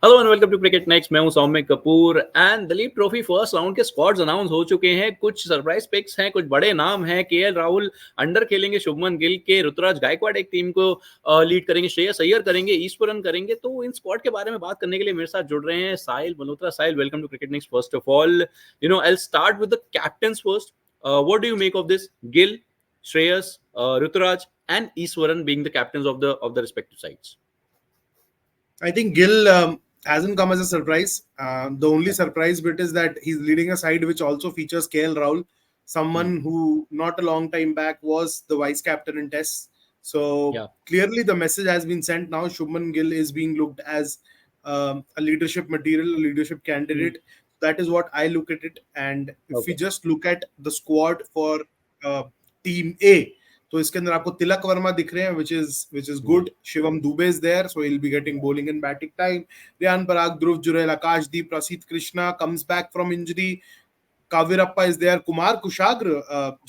Hello and welcome to cricket next. मैं हूं Saumya Kapoor and Duleep trophy first round के squads announce हो चुके हैं। कुछ सरप्राइज पिक्स हैं, कुछ बड़े नाम हैं। केएल राहुल अंडर खेलेंगे शुभमन गिल के, ऋतुराज गायकवाड़ एक टीम को लीड करेंगे, श्रेयस अय्यर करेंगे, ईश्वरन करेंगे। तो इन स्क्वाड के बारे में बात करने के लिए मेरे साथ जुड़ रहे हैं Sahil Malhotra. Sahil, welcome to cricket next. First of all, I will start with the captains first. What do you make of this? Gill, Shreyas, Ruturaj and Easwaran being the captains of the respective sides. I think Gill hasn't come as a surprise. The only surprise bit is that he's leading a side which also features KL Rahul, someone who not a long time back was the vice captain in Tests. So clearly the message has been sent now. Shubman Gill is being looked as a leadership material, a leadership candidate. That is what I look at it. And if we just look at the squad for Team A, तो इसके अंदर आपको तिलक वर्मा दिख रहे हैं, which is good. Shivam Dubey is there, so he'll be getting bowling and batting time. Riyan Parag, Dhruv Jurel, Akashdeep, Prasidh Krishna comes back from injury. Kavirappa is there. Kumar Kushagra,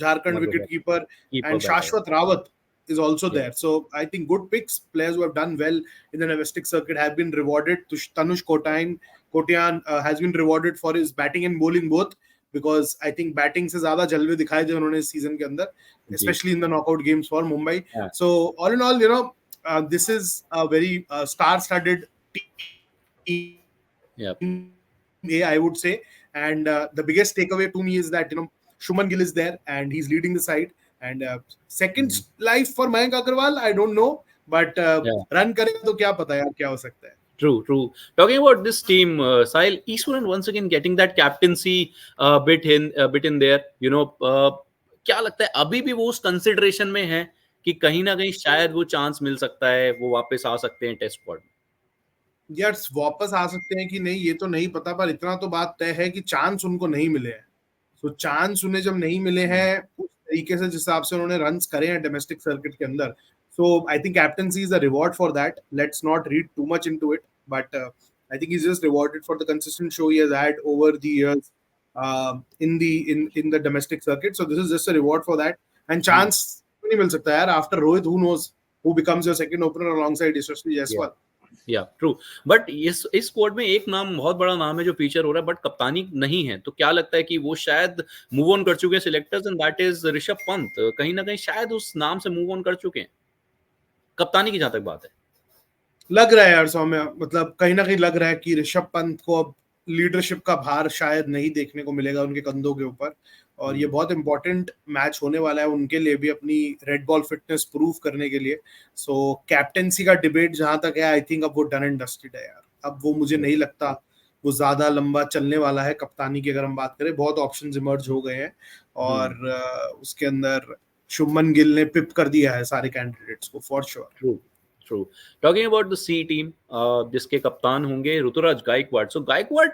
Jharkhand wicketkeeper, and Shashwat Rawat is also there. So I think good picks. Players who have done well in the domestic circuit have been rewarded. Tanush Kotian has been rewarded for his batting and bowling both. Because I think batting से ज़्यादा जलवे दिखाए जो उन्होंने इस season के अंदर, especially in the knockout games for Mumbai. So all in all, this is a very star-studded team, I would say. And the biggest takeaway to me is that Shubman Gill is there and he's leading the side. And second life for Mayank Agarwal, I don't know, but run करेगा तो क्या पता यार क्या हो सकता है. True. Talking about this team, Sahil, Eastwood once again getting that captaincy bit in there. क्या लगता है अभी भी वो उस कंसिडरेशन में है कि कहीं ना कहीं शायद वो चांस मिल सकता है, वो वापस आ सकते हैं टेस्ट स्क्वाड में? यार वापस आ सकते हैं कि नहीं ये तो नहीं पता, पर इतना तो बात तय है कि चांस उनको नहीं मिले हैं. तो चांस उन्हें जब नहीं मिले हैं उस तरीके से जिस हिसाब से उन्होंने रन्स करे हैं डोमेस्टिक सर्किट के अंदर, so I think captaincy is a reward for that. Let's not read too much into it, but I think he's just rewarded for the consistent show he has had over the years in the domestic circuit. So this is just a reward for that. And chance नहीं मिल सकता यार. After Rohit, who knows who becomes your second opener alongside Yashasvi Jaiswal. True. But इस squad में एक नाम, बहुत बड़ा नाम है जो फीचर हो रहा है, बट कप्तानी नहीं है. तो क्या लगता है कि वो शायद मूव ऑन कर चुके हैं selectors, and that is Rishabh Pant. कहीं ना कहीं शायद उस नाम से मूव ऑन कर चुके हैं कप्तानी की जहां तक बात है. लग रहा है यार सौम्य, मतलब कहीं ना कहीं लग रहा है कि ऋषभ पंत को अब लीडरशिप का भार शायद नहीं देखने को मिलेगा उनके कंधों के ऊपर. और ये बहुत इंपॉर्टेंट मैच होने वाला है उनके लिए भी, अपनी रेड बॉल फिटनेस प्रूव करने के लिए. सो कैप्टेंसी का डिबेट जहां तक है, आई थिंक अब वो डन एंड डस्टेड है यार. अब वो मुझे नहीं लगता वो ज्यादा लंबा चलने वाला है कप्तानी की. अगर हम बात करें, बहुत ऑप्शंस इमर्ज हो गए हैं और उसके अंदर शुभमन गिल ने पिप कर दिया है सारे कैंडिडेट्स को for sure. True. Talking about the C team, जिसके कप्तान होंगे ऋतुराज गायकवाड़. सो गायकवाड़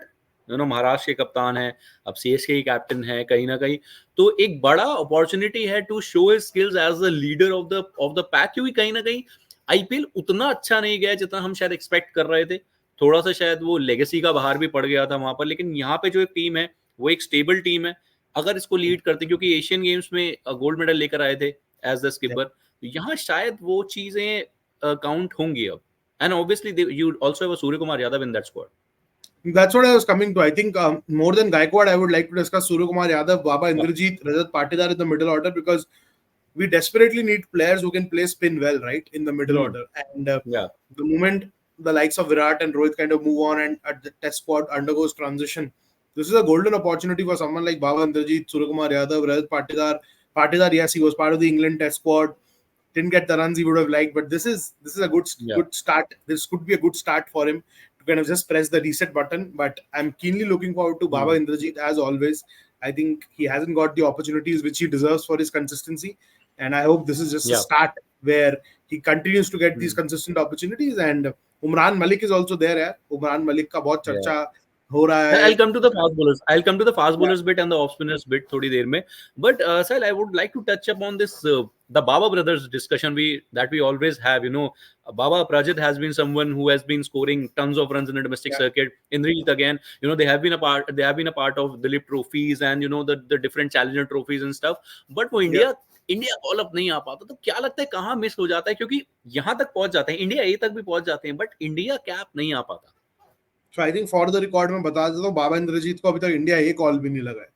महाराष्ट्र के कप्तान है, अब सीएसके की कैप्टन है. कहीं ना कहीं तो एक बड़ा अपॉर्चुनिटी है to show his skills as the leader of the pack. क्योंकि कहीं ना कहीं आईपीएल उतना अच्छा नहीं गया जितना हम शायद एक्सपेक्ट कर रहे थे. थोड़ा सा शायद वो लेगेसी का बाहर भी पड़ गया था वहां पर. लेकिन यहाँ पे जो एक टीम है वो एक स्टेबल टीम है. अगर इसको लीड करते, क्योंकि एशियन गेम्स में गोल्ड मेडल लेकर आए थे एज द स्किपर, यहाँ शायद वो चीजें काउंट होंगी अब. And obviously you also have Surya Kumar Yadav in that squad. That's what I was coming to. I think more than Gaikwad, I would like to discuss Surya Kumar Yadav, Baba Indrajit, Rajat Patidar in the middle order, because we desperately need players who can play spin well, right, in the middle order. And the moment the likes of Virat and Rohit kind of move on and at the test squad undergoes transition, this is a golden opportunity for someone like Baba Indrajit, Surya Kumar Yadav, Rajat Patidar. Patidar, yes, he was part of the England test squad. Didn't get the runs he would have liked, but this is a good start. This could be a good start for him to kind of just press the reset button. But I'm keenly looking forward to Baba Indrajit as always. I think he hasn't got the opportunities which he deserves for his consistency, and I hope this is just a start where he continues to get these consistent opportunities. And Umran Malik is also there. Yeah, Umran Malik का बहुत चर्चा हो रहा है. I'll come to the fast bowlers bit and the off spinners bit थोड़ी देर में. But Sahil, I would like to touch upon this the Baba brothers discussion that we always have. Baba Prajit has been someone who has been scoring tons of runs in the domestic circuit. Indrajit again, they have been a part of Dilip trophies and the different challenger trophies and stuff. But वो India call up नहीं आ पाता. तो क्या लगता है कहाँ miss हो जाता है? क्योंकि यहाँ तक पहुंच जाते हैं, इंडिया ए तक भी पहुंच जाते हैं, बट इंडिया कैप नहीं आ पाता. So I think for the record में बता देता हूँ, बाबा इंद्रजीत को अभी तक इंडिया एक कॉल भी नहीं लगा है।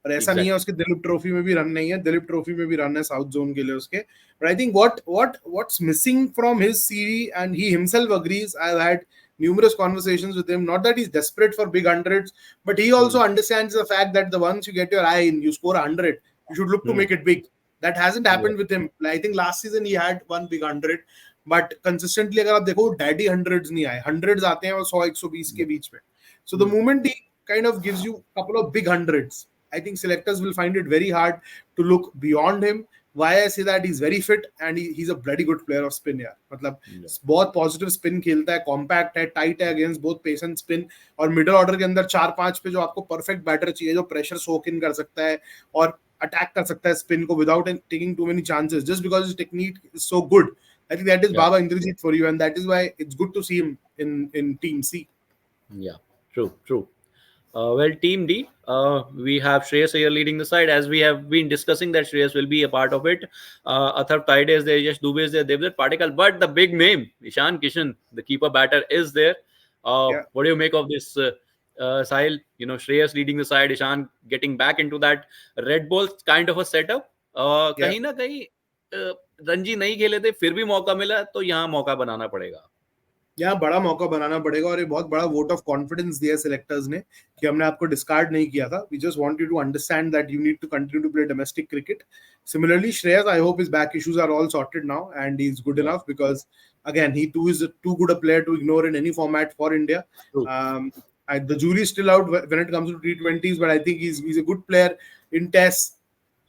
और ऐसा नहीं है उसके दिलीप ट्रॉफी में भी रन नहीं है, दिलीप ट्रॉफी में भी रन है साउथ जोन के लिए उसके। But I think what's missing from his CV, and he himself agrees, I've had numerous conversations with him, not that he's desperate for big hundreds, but he also understands the fact that the once you get your eye in, you score 100, you should look to make it big. That hasn't happened with him. I think last season he had one big 100, but consistently अगर आप देखो daddy hundreds नहीं आए, hundreds आते हैं और 100-120 के बीच में. So the moment he kind of gives you a couple of big hundreds, I think selectors will find it very hard to look beyond him. Why I say that, he's very fit and he's a bloody good player of spin यार, मतलब बहुत positive spin खेलता है, compact है, tight है against both pace and spin, और middle order के अंदर 4-5 पे जो आपको परफेक्ट बैटर चाहिए, जो प्रेशर सोक इन कर सकता है और अटैक कर सकता है स्पिन को without taking too many chances, just because his technique is so good. I think that is Baba Indrajit for you, and that is why it's good to see him in Team C. Yeah, true. Well, Team D, we have Shreyas here leading the side, as we have been discussing that Shreyas will be a part of it. Atharv Taide is there, Yash Dubey is there, Devdutt Patikal, but the big name, Ishan Kishan, the keeper batter, is there. What do you make of this, Sahil? Shreyas leading the side, Ishan getting back into that red ball kind of a setup. कहीं ना कहीं रणजी नहीं खेले थे, फिर भी मौका मिला, तो यहाँ मौका बनाना पड़ेगा, यहाँ बड़ा मौका बनाना पड़ेगा, और ये बहुत बड़ा वोट ऑफ कॉन्फिडेंस दिया सिलेक्टर्स ने कि हमने आपको डिस्कार्ड नहीं किया था. We just want you to understand that you need to continue to play domestic cricket. Similarly, Shreyas, I hope his back issues are all sorted now and he's good enough, because again, he too is too good a player to ignore in any format for India. The jury is still out when it comes to T20s, but I think he's a good player in tests,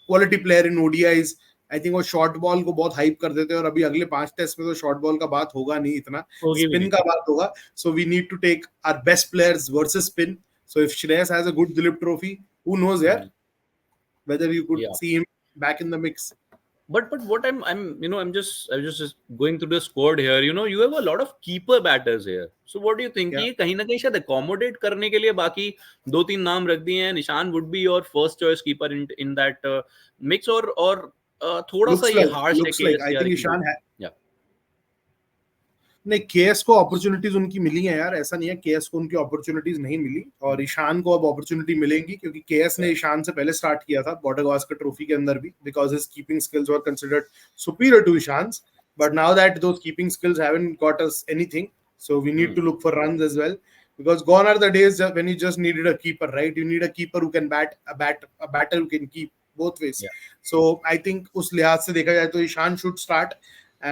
quality player in ODIs. I think वो short ball को बहुत hype कर देते हैं, और अभी अगले 5 test में तो शॉर्ट बॉल का बात होगा नहीं, इतना स्पिन का बात होगा. So we need to take our best players versus spin. So if Shreyas has a good Duleep trophy, who knows यार whether you could see him back in the mix. But what I'm just going through the squad here. You have a lot of keeper batters here. So what do you think? ये कहीं ना कहीं शायद accommodate करने के लिए बाकी 2-3 नाम रख दिए हैं. निशान would be your first choice keeper in that mix, और थोड़ा सा ये हार्श है. आई थिंक ईशान है. नहीं, केएस को अपॉर्चुनिटीज उनकी मिली है यार, ऐसा नहीं है केएस को उनकी अपॉर्चुनिटीज नहीं मिली, और ईशान को अब अपॉर्चुनिटी मिलेंगी, क्योंकि केएस ने ईशान से पहले स्टार्ट किया था बॉर्डर गावस्कर ट्रॉफी के अंदर भी, because his keeping skills were considered superior to Ishan's. But now that those keeping skills haven't got us anything, so we need to look for runs as well, because gone are the days when you just needed a keeper, right? You need a keeper who can bat a batter who can keep both ways. So I think उस लिहाज से देखा जाए तो Ishan should start,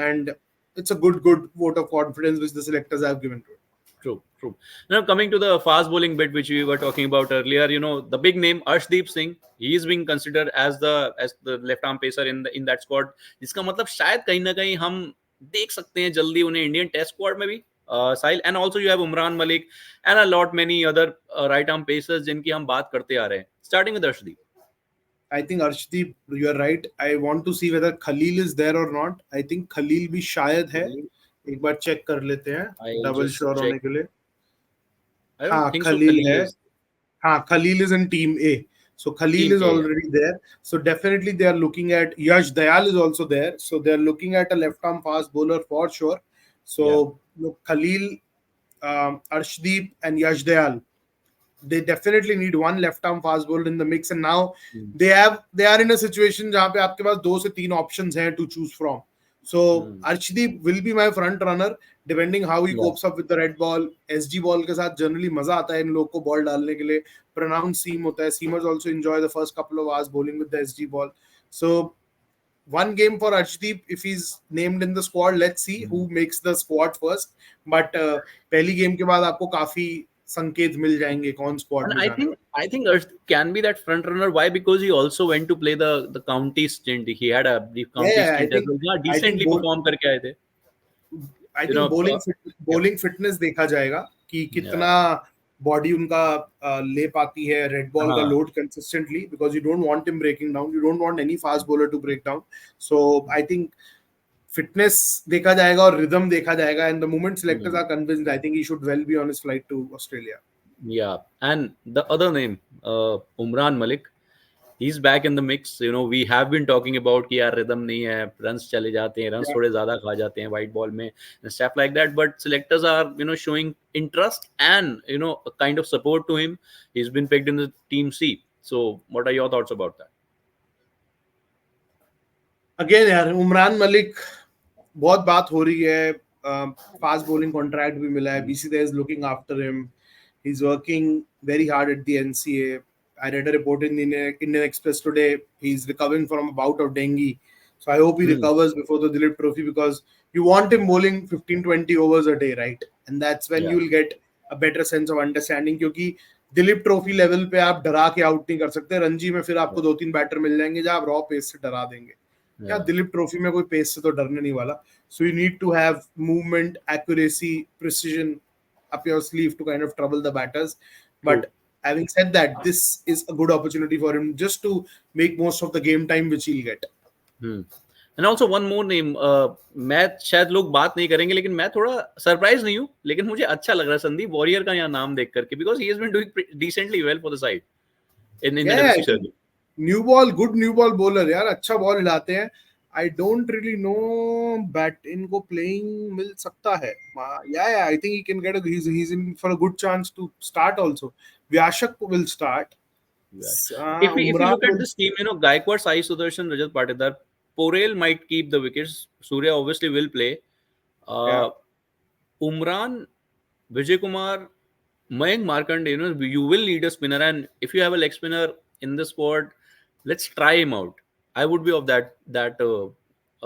and it's a good vote of confidence which the selectors have given to it. True. Now coming to the fast bowling bit which we were talking about earlier, the big name Arshdeep Singh, he is being considered as the left arm pacer in that squad, जिसका मतलब शायद कहीं ना कहीं हम देख सकते हैं जल्दी उन्हें इंडियन टेस्ट स्क्वाड में भी. Sahil, and also you have Umran Malik and a lot many other right arm pacers जिनकी हम बात करते आ रहे हैं. Starting with Arshdeep. I think Arshdeep, you are right. I want to see whether Khalil is there or not. I think Khalil भी शायद है. एक बार चेक कर लेते हैं डबल श्योर होने के लिए. हाँ, Khalil है. हाँ, Khalil is in Team A. So Khalil is already there. So definitely they are looking at Yash Dayal is also there. So they are looking at a left arm fast bowler for sure. So look, Khalil, Arshdeep and Yash Dayal, they definitely need one left arm fast bowler in the mix, and now they are in a situation जहाँ पे आपके पास 2 से 3 options हैं to choose from. So Arshdeep will be my front runner depending how he copes up with the red ball. SG ball के साथ generally मजा आता है इन लोग को बॉल डालने के लिए. Pronounced seam होता है. Seamers also enjoy the first couple of hours bowling with the SG ball. So one game for Arshdeep if he's named in the squad. Let's see who makes the squad first. But पहली game के बाद आपको काफी संकेत मिल जाएंगे कौन squad में जाने. I think Arshdeep can be that front runner. Why? Because he also went to play the county stint. He had a brief county stint as well. Decently perform करके आए थे. I think bowling fitness देखा जाएगा कि कितना body उनका ले पाती है रेड बॉल का load consistently, because you don't want him breaking down, you don't want any fast bowler to break down. So I think fitness देखा जाएगा और रिदम देखा जाएगा, and the moment selectors are convinced, I think he should well be on his flight to Australia. Yeah, and the other name, Umran Malik, he's back in the mix. You know, we have been talking about कि यार rhythm नहीं है, runs चले जाते हैं, runs Yeah. थोड़े ज़्यादा खा जाते हैं white ball में, and stuff like that. But selectors are, you know, showing interest and, you know, a kind of support to him. He's been picked in the team C. So, what are your thoughts about that? Again यार उमरान मलिक बहुत बात हो रही है, fast bowling contract भी मिला है, BCCI is looking after him, he is working very hard at the NCA. I read a report in the Indian Express today. He's recovering from a bout of dengue. So I hope he recovers before the Dilip Trophy, because you want him bowling 15-20 overs a day, right? And that's when you will get a better sense of understanding. क्योंकि Dilip trophy level पे आप डरा के out नहीं कर सकते. रणजी में फिर आपको 2-3 बैटर मिल जाएंगे जो आप रॉ पेस से डरा देंगे. क्या दिलीप ट्रॉफी में कोई पेस से तो डरने नहीं वाला. So you need to have movement, accuracy, precision up your sleeve to kind of trouble the batters. But having said that, this is a good opportunity for him just to make most of the game time which he'll get. And also one more name, मैं शायद लोग बात नहीं करेंगे लेकिन मैं थोड़ा surprise नहीं हूँ, लेकिन मुझे अच्छा लग रहा है संदीप वॉरियर का यहाँ नाम देख करके, because he has been doing decently well for the side in the domestic circuit. New ball, good new ball bowler यार, अच्छा बॉल हिलाते हैं. I don't really know bat इनको playing मिल सकता है. Yeah, I think he can get he's in for a good chance to start also. Vyashak will start. If you look at this team, you know, Gaikwad, Sai Sudarshan, Rajat Patidar, Porel might keep the wickets. Surya obviously will play. Umran, Vijay Kumar, Mayank Markande, you know, you will need a spinner, and if you have a leg spinner in the squad, let's try him out. I would be of that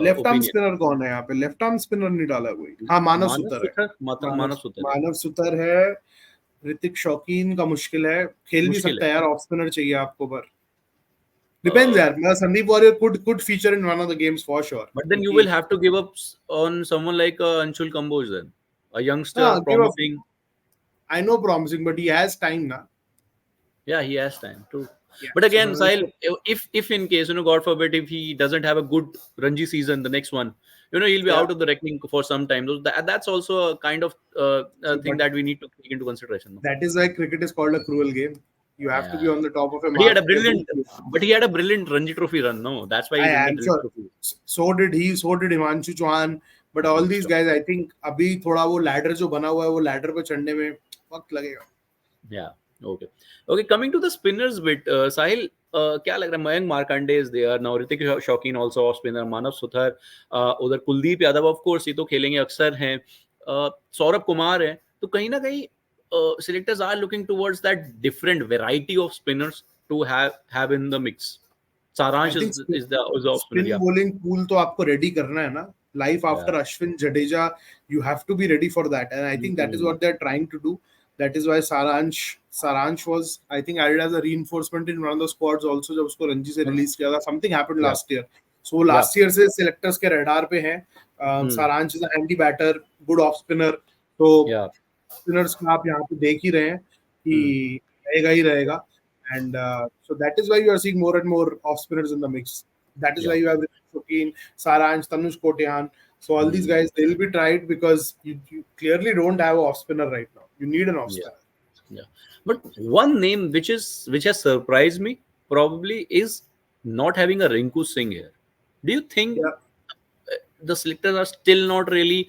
left arm spinner कौन है यहाँ पे? Left arm spinner नहीं डाला कोई. हाँ, मानव सुतर है. मानव सुतर है. ऋतिक शौकीन का मुश्किल है, खेल भी सकता है यार. ऑफ स्पिनर चाहिए आपको, पर डिपेंड्स यार. Sandeep warrior could feature in one of the games for sure. But then you will have to give up on someone like Anshul Kamboj then, a youngster, promising. I know promising, but he has time now. Yeah, he has time too. Yeah. But again, Sahil, if in case, you know, God forbid, if he doesn't have a good Ranji season, the next one, you know, he'll be out of the reckoning for some time. So that's also a kind of thing that we need to take into consideration. No? That is why cricket is called a cruel game. You have to be on the top of a mark. He had a brilliant Ranji Trophy run. No, that's why he won the sure. Trophy. So did Himanshu Chauhan. But all these guys, I think, अभी थोड़ा वो ladder जो बना हुआ है, वो ladder पे चढ़ने में वक्त लगेगा. Yeah. Okay. Coming to the spinners bit, Sahil, क्या लग रहा है? Mayank Markande is there now. Hrithik Shaukin also off spinner. Manav Suthar, उधर कुलदीप यादव of course ये तो खेलेंगे अक्सर हैं. सौरभ कुमार है. तो कहीं ना कहीं selectors are looking towards that different variety of spinners to have in the mix. Saransh is the off spinner. Spin bowling pool तो आपको ready करना है ना. Life after Ashwin, Jadeja, you have to be ready for that, and I think that is what they're trying to do. That is why Saransh was, I think, added as a reinforcement in one of the squads also जब उसको रणजी से release किया था. Something happened last year. So last year से selectors के radar पे हैं. Saransh is a handy batter, good off spinner. So spinners का आप यहाँ पे देख ही रहे हैं कि रहेगा ही रहेगा. And so that is why you are seeing more and more off spinners in the mix. That is why you have Shaukin, Saransh, Tanush Kotian. So all these guys, they'll be tried because you clearly don't have an off spinner right now. You need an off spinner. Yeah. But one name which has surprised me probably is not having a Rinku Singh here. Do you think the selectors are still not really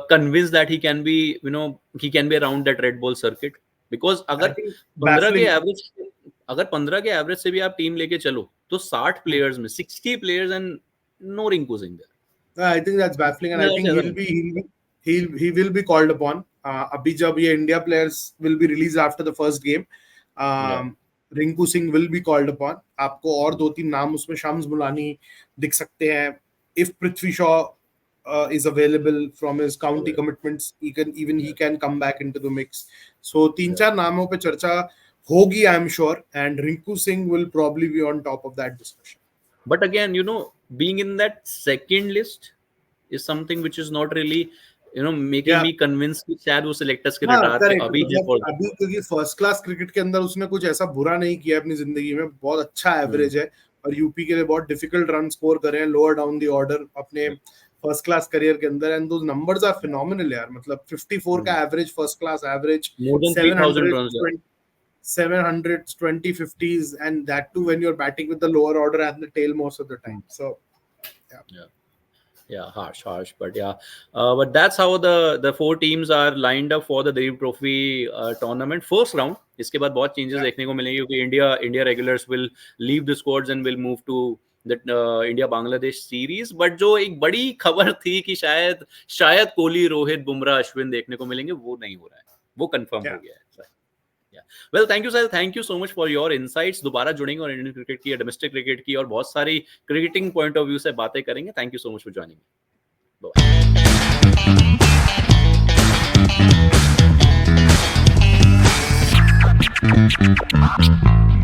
convinced that he can be around that red ball circuit? Because अगर 15 के average से भी आप team लेके चलो तो 60 players में 60 players and no Rinku Singh there. I think that's baffling, and I think he will be called upon. अभी जब ये India players will be released after the first game, Rinku Singh will be called upon. आपको और 2-3 नाम उसमें शम्स मुलानी दिख सकते हैं. If Prithvi Shaw is available from his county commitments, he can come back into the mix. So 3-4 नामों पे चर्चा होगी, I am sure, and Rinku Singh will probably be on top of that discussion. But again, you know, being in that second list is something which is not really, you know, making me convinced कि शायद वो selectors के radar पे अभी क्योंकि first class cricket के अंदर उसने कुछ ऐसा बुरा नहीं किया अपनी जिंदगी में. बहुत अच्छा एवरेज है और यूपी के लिए बहुत डिफिकल्ट रन स्कोर करे हैं लोअर डाउन द ऑर्डर अपने फर्स्ट क्लास करियर के अंदर, and those numbers are phenomenal यार. मतलब 54 का average, first class average, 700 700s, 2050s, and that too when you're batting with the lower order and the tail most of the time. So yeah, harsh, but yeah, but that's how the four teams are lined up for the Daewoo Trophy tournament first round. इसके बाद बहुत changes देखने को मिलेंगे क्योंकि India regulars will leave the squads and will move to the India Bangladesh series. But जो एक बड़ी खबर थी कि शायद कोहली, रोहित, बुमराह, अश्विन देखने को मिलेंगे, वो नहीं हो रहा है, वो कंफर्म हो गया है. Well, thank you sir, thank you so much for your insights. दोबारा जुड़ेंगे और इंडियन क्रिकेट की, डोमेस्टिक क्रिकेट की और बहुत सारी क्रिकेटिंग पॉइंट ऑफ व्यू से बातें करेंगे. Thank you so much for joining. Bye.